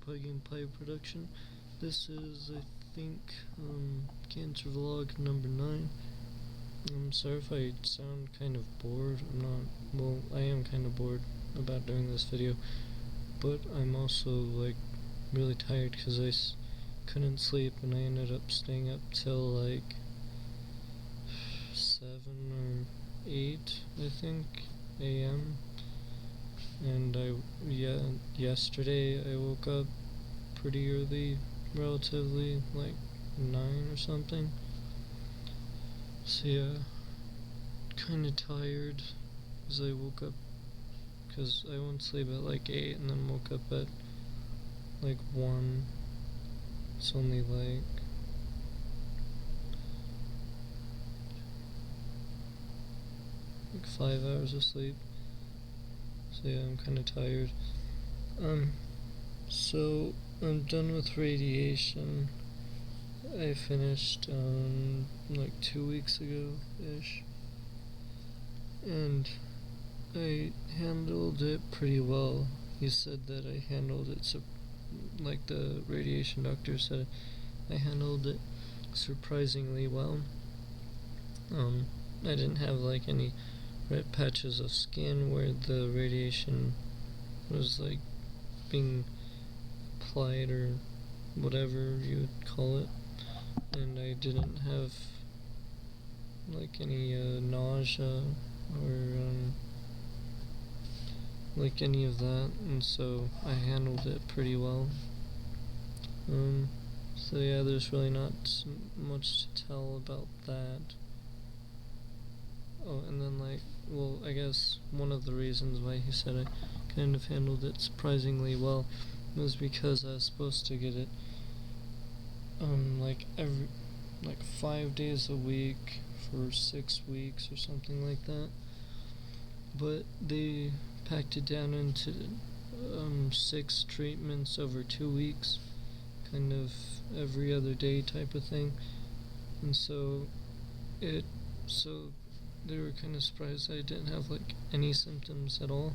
Pygamepi production. This is, I think, cancer vlog number 9. I'm sorry if I sound kind of bored. I am kind of bored about doing this video, but I'm also, like, really tired because I couldn't sleep and I ended up staying up till, like, 7 or 8, I think, a.m. And yesterday I woke up pretty early, relatively, like 9 or something. So yeah, kinda tired, because I woke up, because I went to sleep at like 8 and then woke up at like 1. It's only like like 5 hours of sleep. So yeah, I'm kinda tired. So I'm done with radiation. I finished like 2 weeks ago-ish, and I handled it pretty well. He said that I handled it, like the radiation doctor said, I handled it surprisingly well. I didn't have like any red patches of skin where the radiation was like being applied or whatever you would call it, and I didn't have like any nausea or like any of that, and so I handled it pretty well. So yeah, there's really not much to tell about that. Oh, and then I guess one of the reasons why he said I kind of handled it surprisingly well was because I was supposed to get it like 5 days a week for 6 weeks or something like that. But they packed it down into 6 treatments over 2 weeks, kind of every other day type of thing. And so they were kind of surprised I didn't have like any symptoms at all.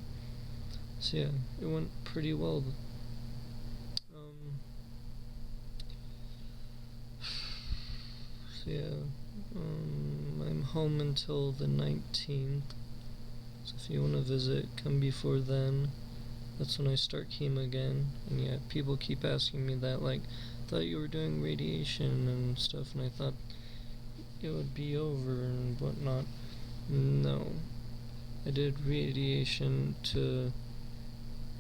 So yeah, it went pretty well. So yeah, I'm home until the 19th. So if you want to visit, come before then. That's when I start chemo again. And yeah, people keep asking me that, like, thought you were doing radiation and stuff, and I thought it would be over and whatnot. No, I did radiation to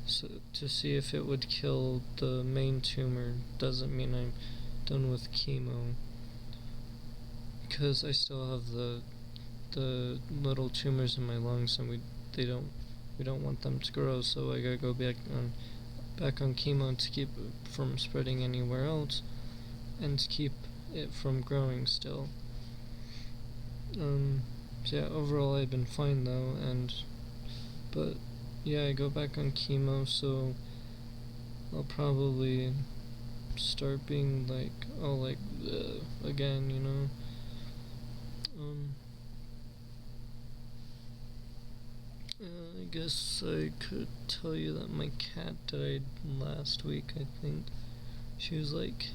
see if it would kill the main tumor. Doesn't mean I'm done with chemo, because I still have the little tumors in my lungs, and we don't want them to grow. So I gotta go back on chemo to keep it from spreading anywhere else, and to keep it from growing still. So yeah, overall I've been fine though, but yeah, I go back on chemo, so I'll probably start being like all like again, you know. I guess I could tell you that my cat died last week, I think. She was like,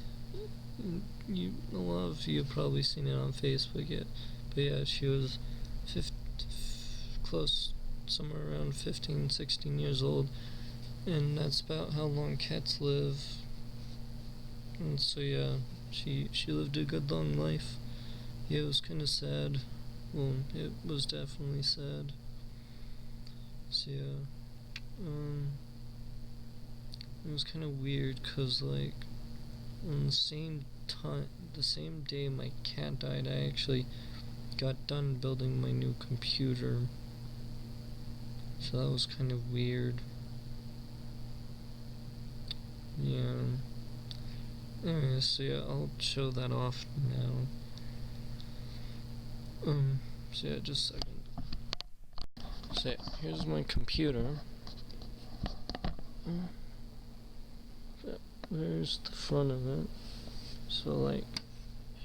a lot of you have probably seen it on Facebook yet, but yeah, she was close, somewhere around 15, 16 years old, and that's about how long cats live. And so yeah, she lived a good long life. Yeah, it was kind of sad. Well, it was definitely sad. So yeah, it was kind of weird, cause like on the same day my cat died, I actually got done building my new computer. So that was kind of weird. Yeah. Anyway, so yeah, I'll show that off now. So yeah, just a second. So yeah, here's my computer. So there's the front of it. So like,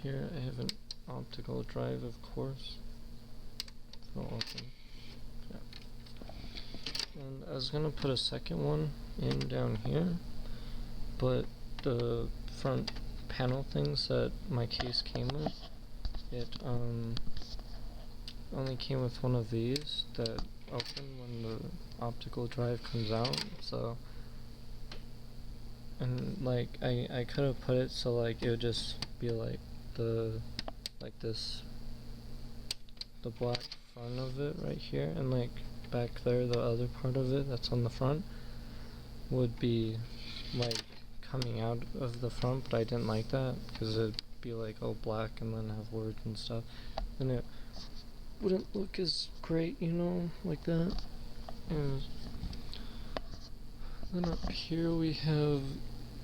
here I have an optical drive, of course. It'll open. Yeah. And I was gonna put a second one in down here, but the front panel things that my case came with, it only came with one of these that open when the optical drive comes out. So, and like I could have put it so like it would just be like this, the black front of it right here, and like back there the other part of it that's on the front would be like coming out of the front, but I didn't like that because it'd be like all black and then have words and stuff, and it wouldn't look as great, you know, like that. And then up here we have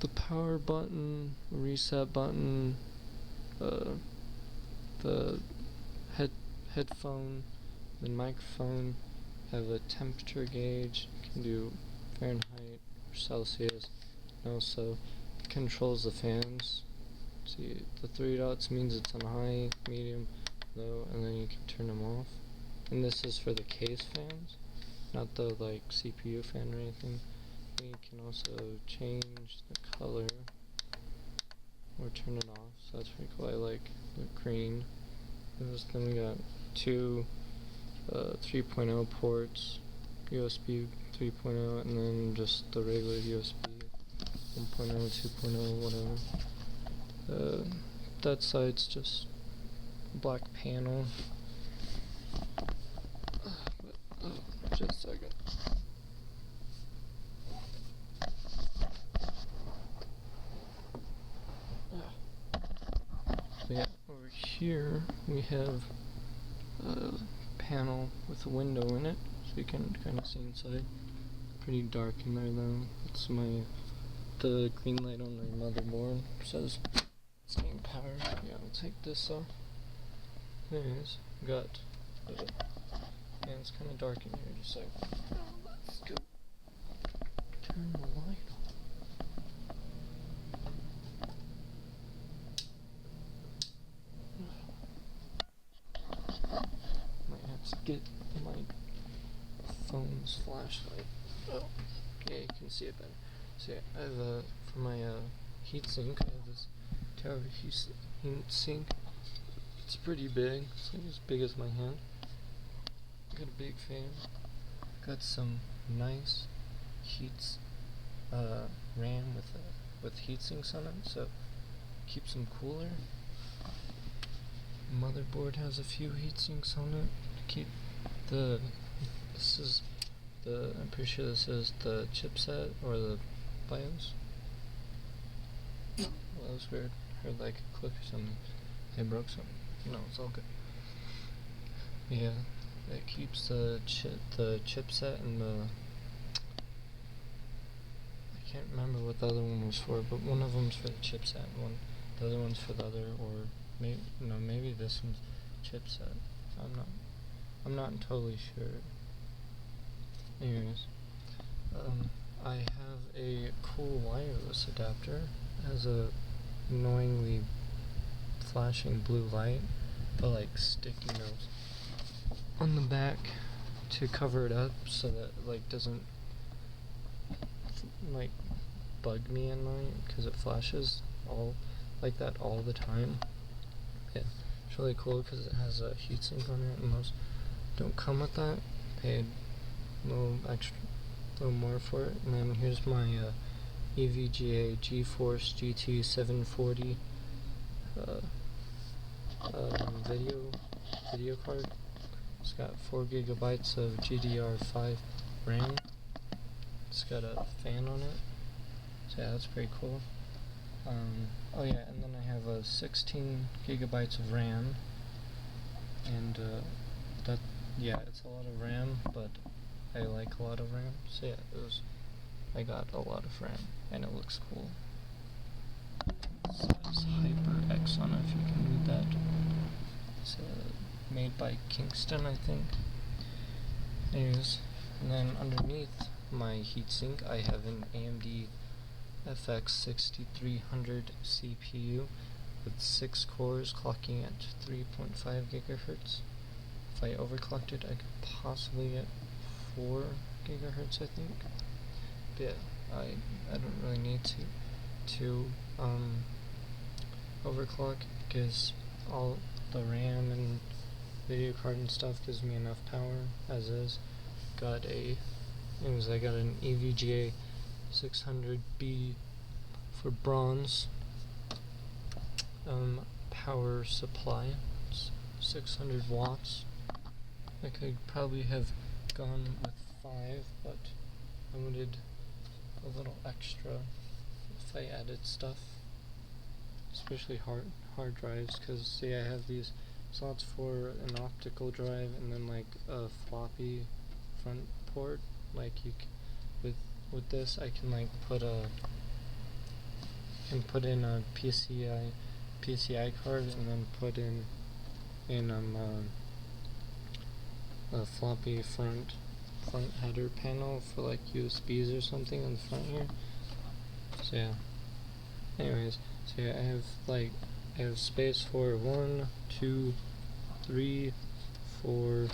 the power button, reset button, the headphone, the microphone, have a temperature gauge, can do Fahrenheit or Celsius, and also controls the fans. See, the 3 dots means it's on high, medium, low, and then you can turn them off. And this is for the case fans, not the like CPU fan or anything. And you can also change the color or turn it off, so that's pretty cool. I like the green. Then we got two 3.0 ports, USB 3.0, and then just the regular USB 1.0, 2.0, whatever. That side's just black panel. Just a second. So yeah, over here we have a panel with a window in it, so you can kind of see inside. Pretty dark in there though. It's the green light on my motherboard says it's getting power. Yeah, I'll take this off. Anyways, got yeah, it's kind of dark in here. Just like, let's go turn the light on. Might have to get my phone's flashlight. Oh, yeah, you can see it better. So yeah, I have for my heatsink, I have this Tower heatsink. It's pretty big. It's like as big as my hand. Got a big fan. Got some nice RAM with heatsinks on it, so keeps them cooler. Motherboard has a few heatsinks on it to keep I'm pretty sure this is the chipset or the BIOS. Well, that was weird. Heard like a click or something. I broke something. No, it's all good. Yeah, it keeps the chipset and I can't remember what the other one was for, but one of them's for the chipset, the other one's for the other, or maybe this one's chipset. I'm not totally sure. Anyways, I have a cool wireless adapter. It has a annoyingly flashing blue light, but like sticky notes on the back to cover it up so that it like doesn't like bug me at night because it flashes all like that all the time. Yeah, it's really cool because it has a heatsink on it, and most don't come with that. Paid a little more for it. And then here's my EVGA GeForce GT 740 video card. It's got 4 gigabytes of GDR5 RAM. It's got a fan on it, so yeah, that's pretty cool. Oh yeah, and then I have 16 gigabytes of RAM, and it's a lot of RAM, but I like a lot of RAM, so yeah, I got a lot of RAM, and it looks cool. It says HyperX on it, if you can read that. It's made by Kingston, I think. Anyways, and then underneath my heatsink, I have an AMD FX 6300 CPU with 6 cores clocking at 3.5 gigahertz. If I overclocked it, I could possibly get 4 gigahertz, I think. But yeah, I don't really need to. to overclock because all the RAM and video card and stuff gives me enough power as is. I got an EVGA 600B for bronze power supply. It's 600 watts. I could probably have gone with 5, but I wanted a little extra if I added stuff, especially hard drives, because see, I have these slots for an optical drive and then like a floppy front port. Like with this I can like put in a PCI card and then put in a floppy front header panel for like USBs or something on the front here. So yeah. Anyways, so yeah, I have space for 1, 2, 3, 4,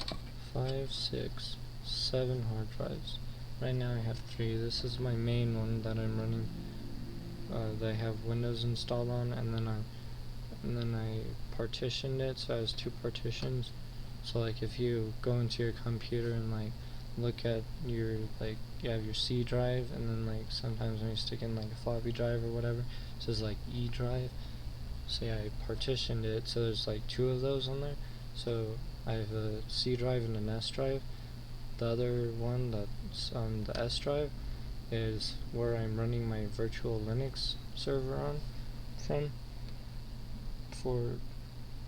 5, 6, 7 hard drives. Right now I have 3. This is my main one that I'm running. That I have Windows installed on, and then I partitioned it, so it has 2 partitions. So like if you go into your computer and like look at your, like, you have your C drive, and then like sometimes when you stick in like a floppy drive or whatever, it says like E drive. So yeah, I partitioned it so there's like 2 of those on there. So I have a C drive and an S drive. The other one that's on the S drive is where I'm running my virtual Linux server on from,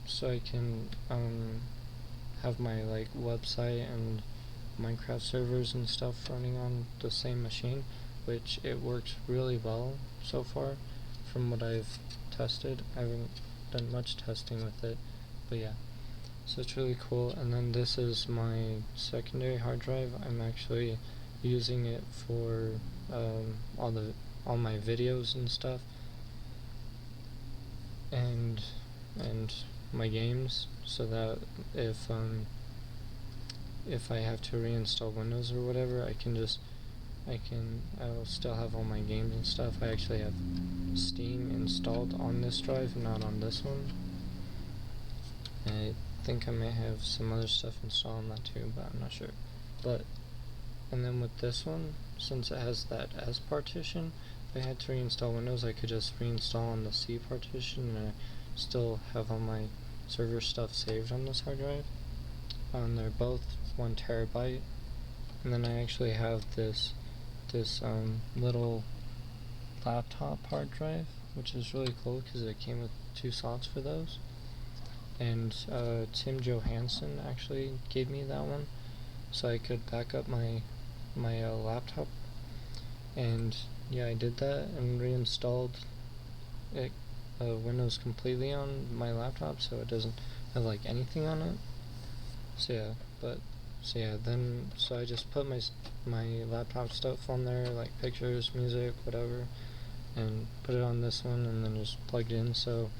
so I can have my like website and Minecraft servers and stuff running on the same machine, which it works really well so far from what I've tested. I haven't done much testing with it, but yeah, so it's really cool. And then this is my secondary hard drive. I'm actually using it for all my videos and stuff, and my games, so that if I have to reinstall Windows or whatever, I'll still have all my games and stuff. I actually have Steam installed on this drive, not on this one. I think I may have some other stuff installed on that too, but I'm not sure. And then with this one, since it has that S partition, if I had to reinstall Windows, I could just reinstall on the C partition, and I still have all my server stuff saved on this hard drive. They're both 1 terabyte, and then I actually have this little laptop hard drive, which is really cool because it came with 2 slots for those. And Tim Johansson actually gave me that one, so I could back up my laptop. And yeah, I did that and reinstalled it, Windows completely on my laptop, so it doesn't have like anything on it. So yeah, so I just put my laptop stuff on there, like pictures, music, whatever, and put it on this one, and then just plugged in so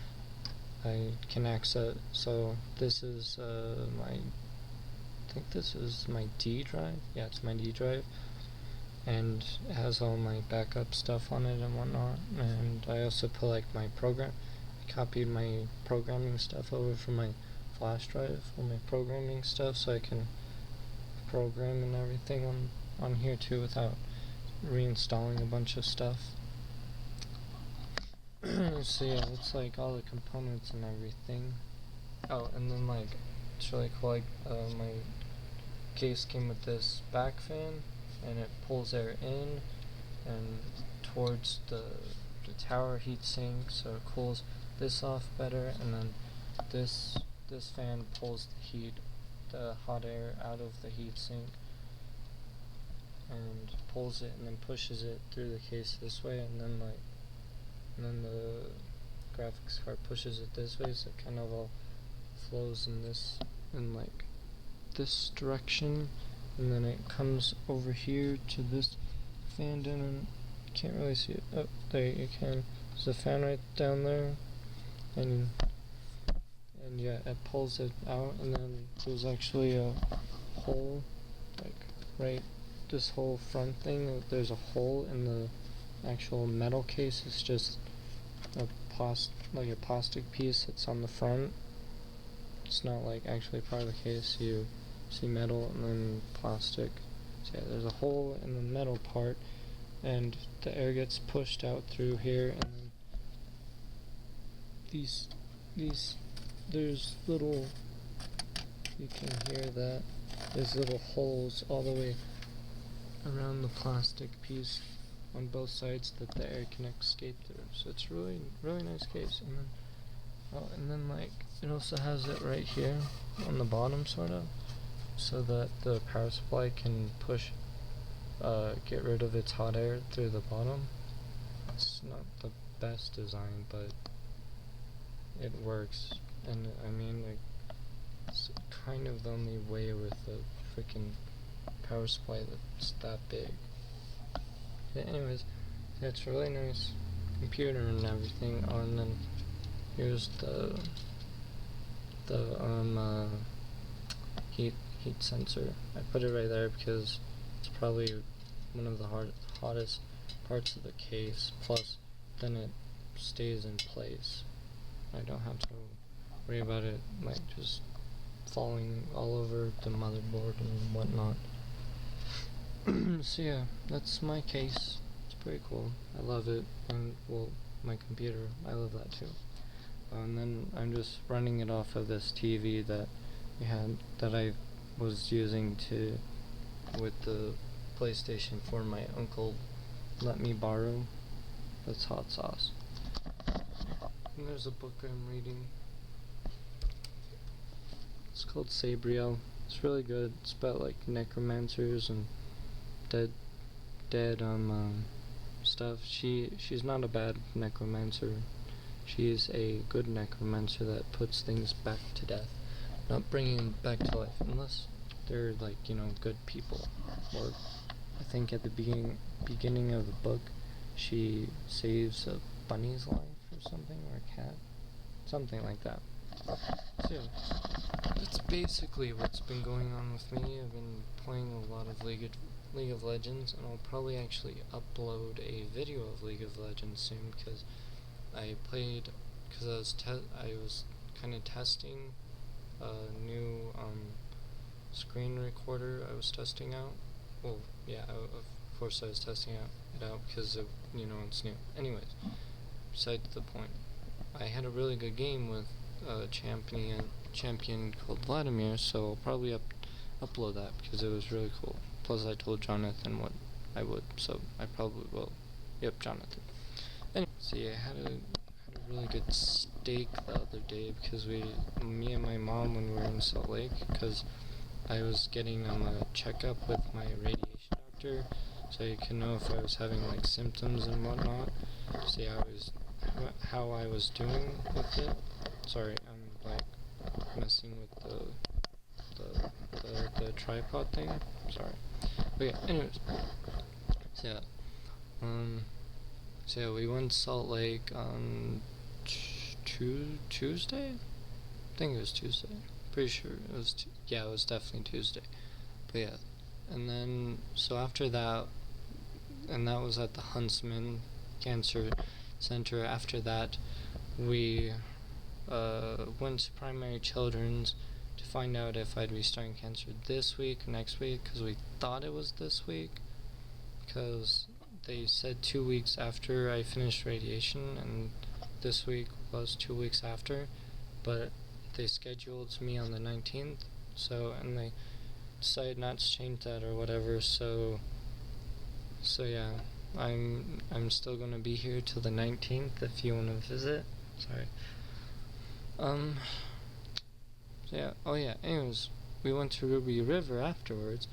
I can access. So this is I think this is my D drive. Yeah, it's my D drive, and it has all my backup stuff on it and whatnot. And I also put like my program. I copied my programming stuff over from my flash drive, all my programming stuff, so I can program and everything on here too without reinstalling a bunch of stuff. So yeah, it's like all the components and everything. Oh, and then like it's really cool. Like my case came with this back fan, and it pulls air in and towards the tower heatsink, so it cools this off better. And then this fan pulls the hot air out of the heatsink and pulls it and then pushes it through the case this way, and then the graphics card pushes it this way, so it kind of all flows in like this direction, and then it comes over here to this fan down, and you can't really see it. Oh, there you can. There's a fan right down there, and yeah, it pulls it out, and then there's actually a hole, like right, this whole front thing, there's a hole in the actual metal case. It's just a like a plastic piece that's on the front. It's not like actually part of the case. You see metal and then plastic. So yeah, there's a hole in the metal part, and the air gets pushed out through here, and then these there's little, you can hear that, there's little holes all the way around the plastic piece on both sides that the air can escape through. So it's really nice case. And then like it also has it right here on the bottom sort of, so that the power supply can get rid of its hot air through the bottom. It's not the best design, but it works. And I mean, like, it's kind of the only way with a freaking power supply that's that big. Okay, anyways, yeah, it's a really nice computer and everything. Oh, and then here's the heat sensor. I put it right there because it's probably one of the hottest parts of the case. Plus, then it stays in place. I don't have to worry about it like just falling all over the motherboard and whatnot. So yeah, that's my case. It's pretty cool. I love it. And well, my computer, I love that too. And then I'm just running it off of this TV that I was using with the PlayStation 4 my uncle let me borrow. That's hot sauce. And there's a book I'm reading. It's called Sabriel. It's really good. It's about like necromancers and dead stuff. She's not a bad necromancer. She's a good necromancer that puts things back to death, not bringing them back to life, unless they're like, you know, good people. Or I think at the beginning of the book, she saves a bunny's life or something, or a cat, something like that. So yeah, that's basically what's been going on with me. I've been playing a lot of League of Legends, and I'll probably actually upload a video of League of Legends soon, because I was kind of testing a new screen recorder I was testing out. Well, yeah, of course I was testing it out because it's new. Anyways, besides the point, I had a really good game with a champion called Vladimir, so I'll probably upload that because it was really cool. Plus I told Jonathan what I would, so I probably will. Yep, Jonathan. Anyway, see, I had a really good steak the other day because me and my mom, when we were in Salt Lake, because I was getting a checkup with my radiation doctor, so you can know if I was having like symptoms and whatnot, see how I was doing with it. Sorry, I'm like messing with the tripod thing. Sorry. But yeah, anyways. So yeah, we went to Salt Lake on Tuesday? I think it was Tuesday. Pretty sure it was, it was definitely Tuesday. But yeah, and then, so after that, and that was at the Huntsman Cancer Center. After that, we went to Primary Children's to find out if I'd be starting cancer this week, next week, because we thought it was this week, because they said 2 weeks after I finished radiation, and this week was 2 weeks after, but they scheduled me on the 19th, and they decided not to change that or whatever, so yeah, I'm still gonna be here till the 19th if you wanna visit. Sorry. Yeah, oh yeah, anyways, we went to Ruby River afterwards,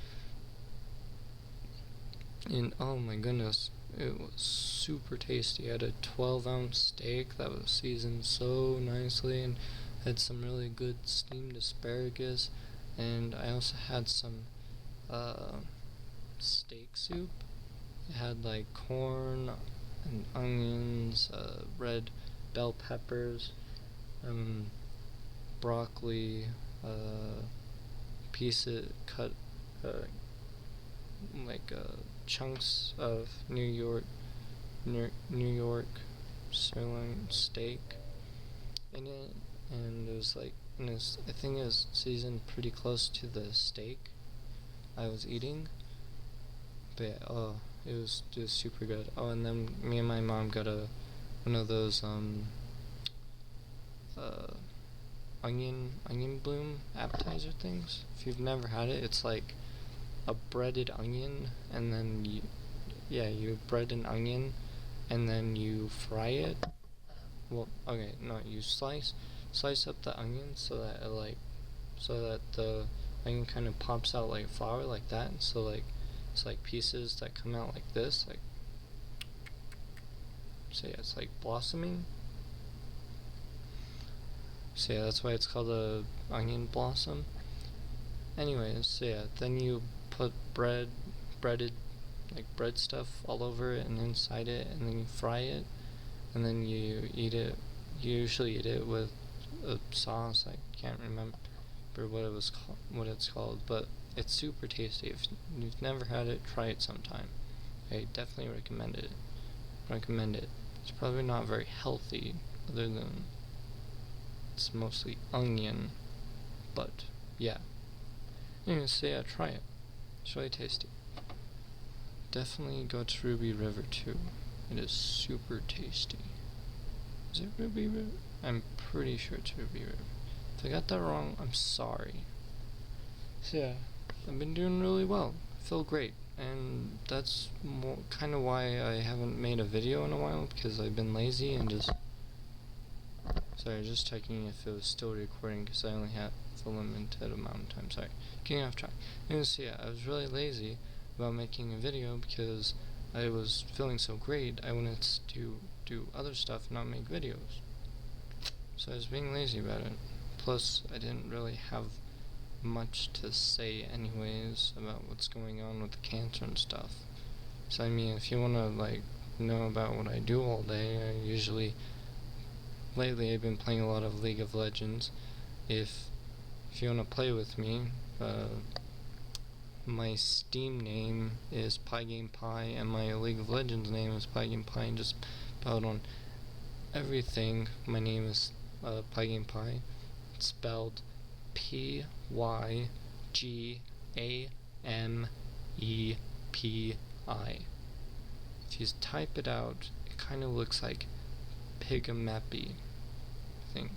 and oh my goodness, it was super tasty. I had a 12-ounce steak that was seasoned so nicely, and had some really good steamed asparagus, and I also had some steak soup. It had like corn and onions, red bell peppers, broccoli, cut like chunks of New York New York sirloin steak in it, and it was like, and I think it was seasoned pretty close to the steak I was eating. But yeah, oh, it was just super good. Oh, and then me and my mom got one of those onion bloom appetizer things. If you've never had it, it's like a breaded onion, and then you bread an onion, and then you fry it. Well, okay, no, you slice up the onion so that the onion kind of pops out like flour like that. So like it's like pieces that come out like this, like, so yeah, it's like blossoming. So yeah, that's why it's called a onion blossom. Anyways, so yeah, then you put breaded like bread stuff all over it and inside it, and then you fry it, and then you eat it. You usually eat it with a sauce. I can't remember what it's called, but it's super tasty. If you've never had it, try it sometime. I definitely recommend it. It's probably not very healthy, other than it's mostly onion, but yeah. Anyways, so yeah, try it. It's really tasty. Definitely go to Ruby River too. It is super tasty. Is it Ruby River? I'm pretty sure it's Ruby River. If I got that wrong, I'm sorry. So yeah, I've been doing really well. I feel great. And that's kind of why I haven't made a video in a while, because I've been lazy and just... Sorry, just checking if it was still recording, because I only had the limited amount of time. Sorry, getting off track. And so yeah, I was really lazy about making a video because I was feeling so great. I wanted to do other stuff and not make videos. So I was being lazy about it. Plus, I didn't really have much to say anyways about what's going on with the cancer and stuff. So I mean, if you want to like know about what I do all day, lately I've been playing a lot of League of Legends. If you want to play with me, my Steam name is Pygamepi, and my League of Legends name is Pygamepi, and just about on everything my name is Pygamepi. It's spelled Pygamepi. If you type it out, it kind of looks like Pygamepi, I think.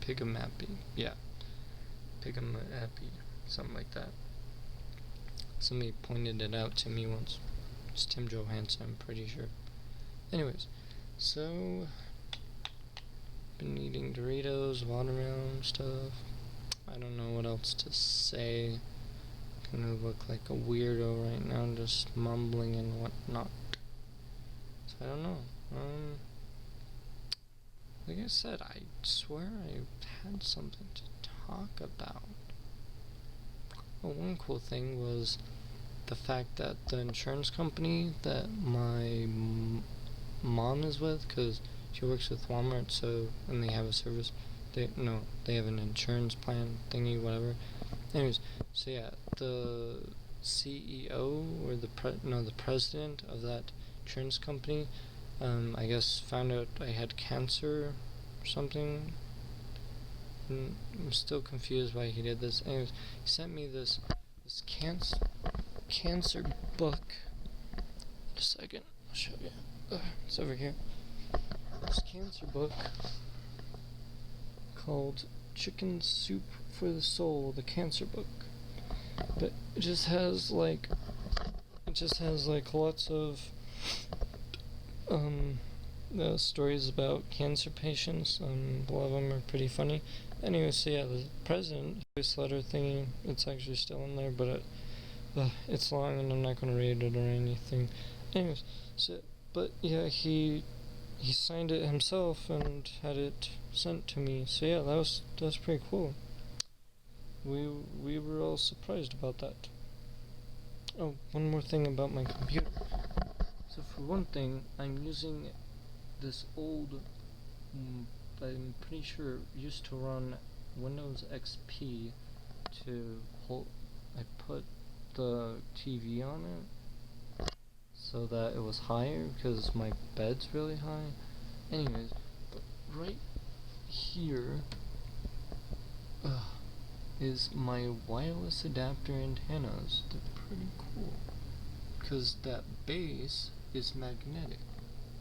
Pygamepi, yeah. Pygamepi, something like that. Somebody pointed it out to me once. It's Tim Johansson, I'm pretty sure. Anyways, so been eating Doritos, watermelon stuff. I don't know what else to say. Kind of look like a weirdo right now, just mumbling and whatnot. So I don't know. Like I said, I swear I had something to talk about. Well, one cool thing was the fact that the insurance company that my mom is with, because she works with Walmart, and they have a service, they have an insurance plan thingy, whatever. Anyways, so yeah, the CEO or the president of that insurance company, I guess found out I had cancer or something. I'm still confused why he did this. Anyways, he sent me this cancer book. Just a second, I'll show you. It's over here. This cancer book called Chicken Soup for the Soul, the cancer book. But it just has like lots of stories about cancer patients. A lot of them are pretty funny. Anyway, so yeah, the president voice letter thingy, it's actually still in there, but it's long and I'm not going to read it or anything. Anyways, but yeah, he signed it himself and had it sent to me. So yeah, that was pretty cool. We were all surprised about that. Oh, one more thing about my computer. So for one thing, I'm using this old, I'm pretty sure used to run Windows XP I put the TV on it. so that it was higher because my bed's really high. Anyways, but right here is my wireless adapter antennas. They're pretty cool because that base is magnetic,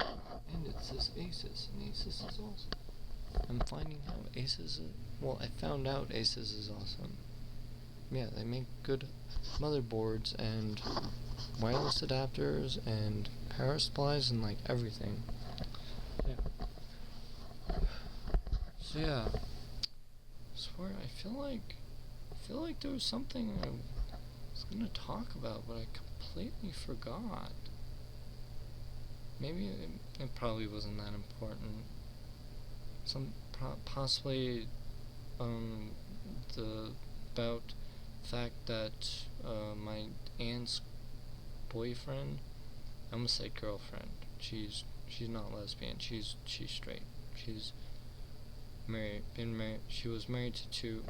and it says Asus, and Asus is awesome. I'm finding out Asus I found out Asus is awesome. Yeah, they make good motherboards and wireless adapters and power supplies and like everything. So yeah. I swear I feel like there was something I was gonna talk about, but I completely forgot. Maybe it probably wasn't that important. Possibly the fact that my aunt's boyfriend, I'm gonna say girlfriend. She's not lesbian. She's straight. She's married. She was married to two.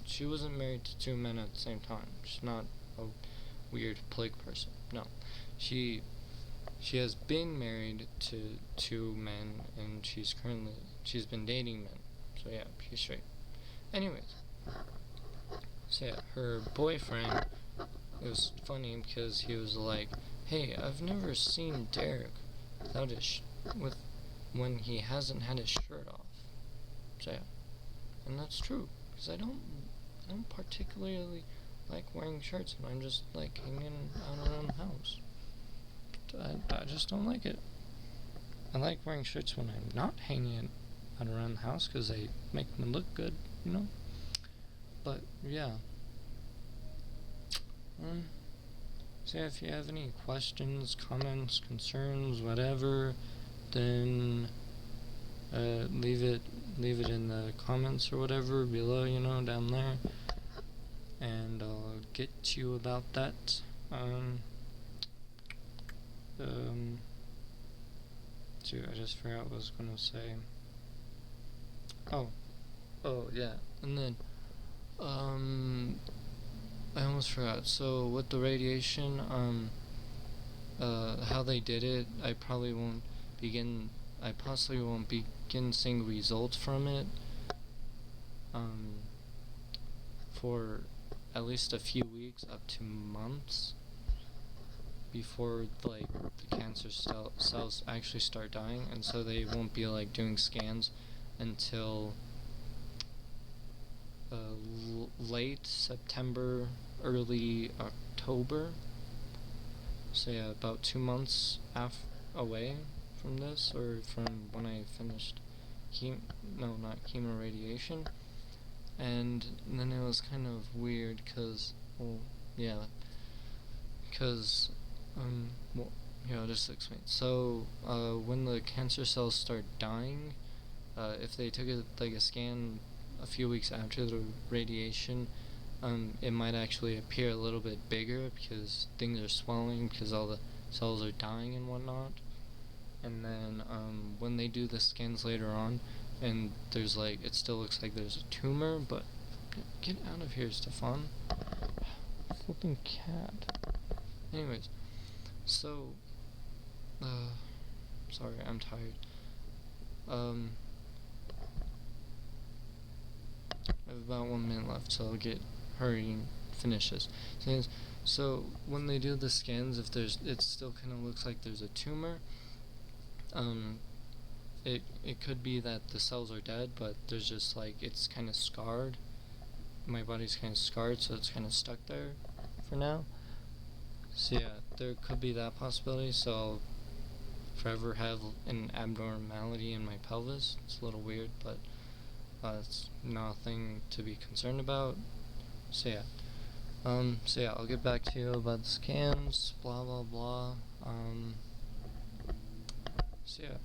She wasn't married to two men at the same time. She's not a weird plague person. No, she has been married to two men, and she's been dating men. So yeah, she's straight. Anyways, so yeah, her boyfriend, it was funny because he was like, "Hey, I've never seen Derek without when he hasn't had his shirt off." So yeah, and that's true because I don't particularly like wearing shirts when I'm just like hanging out around the house. I just don't like it. I like wearing shirts when I'm not hanging out around the house because they make me look good, you know. But yeah. So if you have any questions, comments, concerns, whatever, then leave it in the comments or whatever below, down there, and I'll get to you about that. Dude, I just forgot what I was gonna say. Oh yeah, and then I almost forgot. So with the radiation, how they did it, I possibly won't begin seeing results from it for at least a few weeks up to months before like the cancer cells actually start dying, and so they won't be like doing scans until late September, early October. So yeah, about 2 months away from this, or from when I finished chemo radiation. And then it was kind of weird because I'll just explain. So when the cancer cells start dying, if they took a scan a few weeks after the radiation, it might actually appear a little bit bigger because things are swelling because all the cells are dying and whatnot. And then when they do the scans later on, and there's it still looks like there's a tumor, but get out of here, Stefan. Flipping cat. Anyways, so sorry, I'm tired. I have about 1 minute left, so I'll hurry and finish this. So when they do the scans, if it still kind of looks like there's a tumor. It could be that the cells are dead, but there's just it's kind of scarred. My body's kind of scarred, so it's kind of stuck there for now. So yeah, there could be that possibility. So I'll forever have an abnormality in my pelvis. It's a little weird, but it's nothing to be concerned about. So yeah. I'll get back to you about the scans, blah blah blah. So yeah,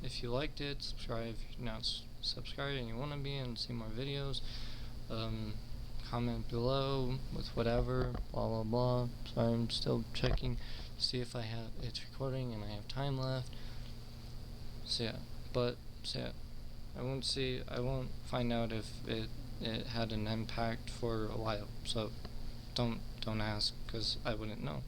if you liked it, subscribe if you're not subscribed and you want to be and see more videos. Comment below with whatever, blah blah blah. So I'm still checking to see if it's recording and I have time left. So yeah, I won't find out if it had an impact for a while. So don't ask, because I wouldn't know.